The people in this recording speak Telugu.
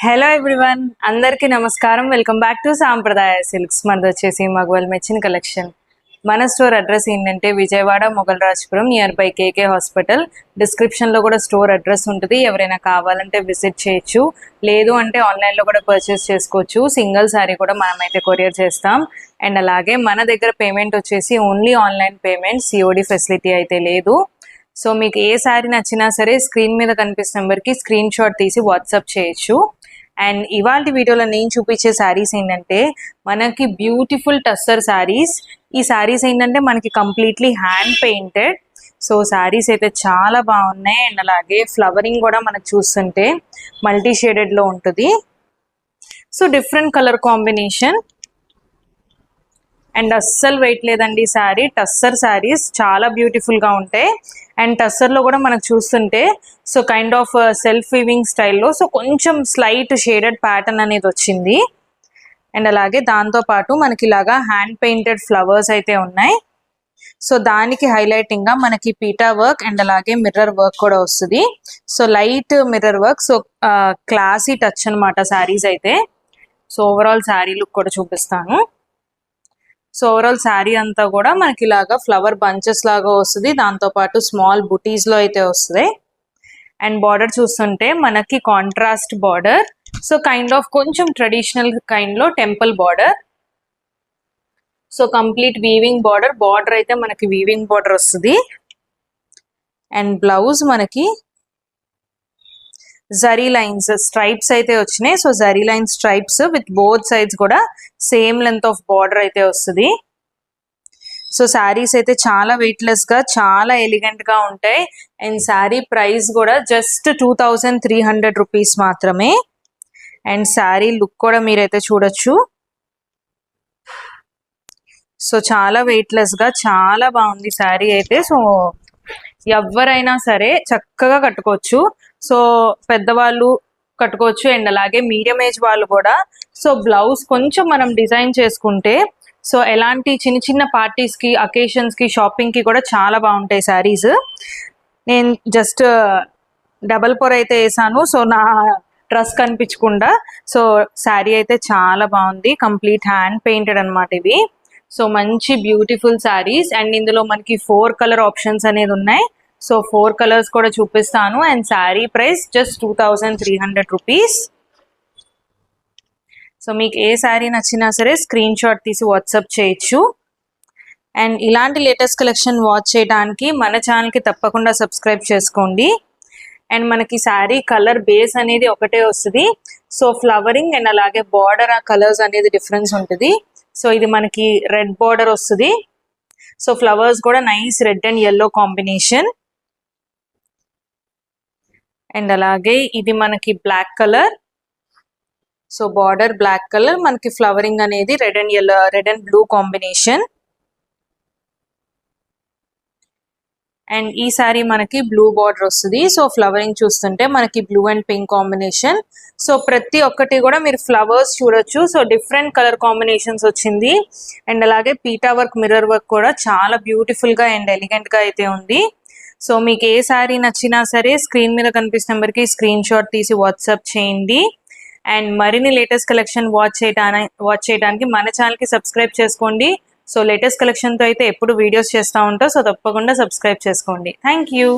హలో ఎవ్రీవన్, అందరికీ నమస్కారం. వెల్కమ్ బ్యాక్ టు సాంప్రదాయ సిల్క్స్. మనది వచ్చేసి మగవాళ్ళు మెచ్చిన కలెక్షన్. మన స్టోర్ అడ్రస్ ఏంటంటే Vijayawada Mogalrajapuram near by KK hospital. డిస్క్రిప్షన్లో కూడా స్టోర్ అడ్రస్ ఉంటుంది. ఎవరైనా కావాలంటే విజిట్ చేయొచ్చు, లేదు అంటే ఆన్లైన్లో కూడా పర్చేస్ చేసుకోవచ్చు. సింగిల్ శారీ కూడా మనమైతే కొరియర్ చేస్తాం. అండ్ అలాగే మన దగ్గర పేమెంట్ వచ్చేసి only online payment, COD facility అయితే లేదు. సో మీకు ఏ శారీ నచ్చినా సరే స్క్రీన్ మీద కనిపిస్తున్న నెంబర్కి స్క్రీన్ షాట్ తీసి వాట్సాప్ చేయొచ్చు. అండ్ ఇవాళ వీడియోలో నేను చూపించే శారీస్ ఏంటంటే మనకి బ్యూటిఫుల్ టస్సర్ శారీస్. ఈ శారీస్ ఏంటంటే మనకి completely hand painted. So saris అయితే చాలా బాగున్నాయి. అండ్ అలాగే ఫ్లవరింగ్ కూడా మనకు చూస్తుంటే మల్టీ షేడెడ్లో ఉంటుంది. So different colour combination and అస్సలు వెయిట్ లేదండి. శారీ టస్సర్ శారీస్ చాలా బ్యూటిఫుల్గా ఉంటాయి. అండ్ టస్సర్లో కూడా మనకు చూస్తుంటే so kind of self weaving స్టైల్లో సో కొంచెం స్లైట్ షేడెడ్ ప్యాటర్న్ అనేది వచ్చింది. అండ్ అలాగే దాంతోపాటు మనకి ఇలాగా హ్యాండ్ పెయింటెడ్ ఫ్లవర్స్ అయితే ఉన్నాయి. సో దానికి హైలైటింగ్గా మనకి పీటా వర్క్ అండ్ అలాగే మిర్రర్ వర్క్ కూడా వస్తుంది. So light mirror work, so classy touch అనమాట శారీస్ అయితే. సో ఓవరాల్ శారీ లుక్ కూడా చూపిస్తాను. సో ఓవరాల్ శారీ అంతా కూడా మనకి ఇలాగా ఫ్లవర్ బంచెస్ లాగా వస్తుంది. దాంతోపాటు స్మాల్ బుటీస్లో అయితే వస్తుంది. అండ్ బార్డర్ చూస్తుంటే మనకి contrast border, so kind of కొంచెం ట్రెడిషనల్ కైండ్లో temple border. So complete weaving border. Border అయితే మనకి వీవింగ్ బార్డర్ వస్తుంది. అండ్ బ్లౌజ్ మనకి జరీ లైన్స్ స్ట్రైప్స్ అయితే వచ్చినాయి. So zari line stripes with both sides కూడా సేమ్ లెంత్ ఆఫ్ బార్డర్ అయితే వస్తుంది. సో శారీస్ అయితే చాలా వెయిట్లెస్ గా చాలా ఎలిగెంట్ గా ఉంటాయి. అండ్ శారీ ప్రైస్ కూడా జస్ట్ 2300 రూపీస్ మాత్రమే. అండ్ శారీ లుక్ కూడా మీరైతే చూడొచ్చు. సో చాలా వెయిట్లెస్ గా చాలా బాగుంది శారీ అయితే. సో ఎవరైనా సరే చక్కగా కట్టుకోవచ్చు. సో పెద్దవాళ్ళు కట్టుకోవచ్చు అండ్ అలాగే మీడియం ఏజ్ వాళ్ళు కూడా. సో బ్లౌజ్ కొంచెం మనం డిజైన్ చేసుకుంటే సో ఎలాంటి చిన్న చిన్న పార్టీస్కి, అకేషన్స్కి, షాపింగ్కి కూడా చాలా బాగుంటాయి శారీస్. నేను జస్ట్ డబల్ పొర అయితే వేసాను, సో నా డ్రెస్ కనిపించకుండా. సో శారీ అయితే చాలా బాగుంది. కంప్లీట్ హ్యాండ్ పెయింటెడ్ అనమాట ఇవి. సో మంచి బ్యూటిఫుల్ శారీస్. అండ్ ఇందులో మనకి 4 కలర్ ఆప్షన్స్ అనేది ఉన్నాయి. సో 4 కలర్స్ కూడా చూపిస్తాను. And sari price just 2300 rupees. So మీకు ఏ శారీ నచ్చినా సరే స్క్రీన్ షాట్ తీసి వాట్సాప్ చేయొచ్చు. అండ్ ఇలాంటి లేటెస్ట్ కలెక్షన్ వాచ్ చేయడానికి మన ఛానల్కి తప్పకుండా సబ్స్క్రైబ్ చేసుకోండి. అండ్ మనకి శారీ కలర్ బేస్ అనేది ఒకటే వస్తుంది. సో ఫ్లవరింగ్ అండ్ అలాగే బార్డర్ ఆ కలర్స్ అనేది డిఫరెన్స్ ఉంటుంది. సో ఇది మనకి రెడ్ బార్డర్ వస్తుంది. సో ఫ్లవర్స్ కూడా nice red and yellow combination. And అలాగే ఇది మనకి black colour. So border black colour, మనకి ఫ్లవరింగ్ అనేది red and yellow, red and blue combination. And ఈ సారీ మనకి బ్లూ బార్డర్ వస్తుంది. సో ఫ్లవరింగ్ చూస్తుంటే మనకి blue and pink combination. So ప్రతి ఒక్కటి కూడా మీరు ఫ్లవర్స్ చూడొచ్చు. సో డిఫరెంట్ కలర్ కాంబినేషన్స్ వచ్చింది. అండ్ అలాగే పీటా వర్క్, మిర్రర్ వర్క్ కూడా చాలా బ్యూటిఫుల్ గా అండ్ ఎలిగెంట్ గా అయితే ఉంది. సో మీకు ఏ శారీ నచ్చినా సరే స్క్రీన్ మీద కనిపిస్తున్న నెంబర్కి స్క్రీన్ షాట్ తీసి వాట్సాప్ చేయండి. అండ్ మరిన్ని లేటెస్ట్ కలెక్షన్ వాచ్ చేయడానికి మన ఛానల్కి సబ్స్క్రైబ్ చేసుకోండి. సో లేటెస్ట్ కలెక్షన్తో అయితే ఎప్పుడు వీడియోస్ చేస్తూ ఉంటాం. సో తప్పకుండా సబ్స్క్రైబ్ చేసుకోండి. Thank you.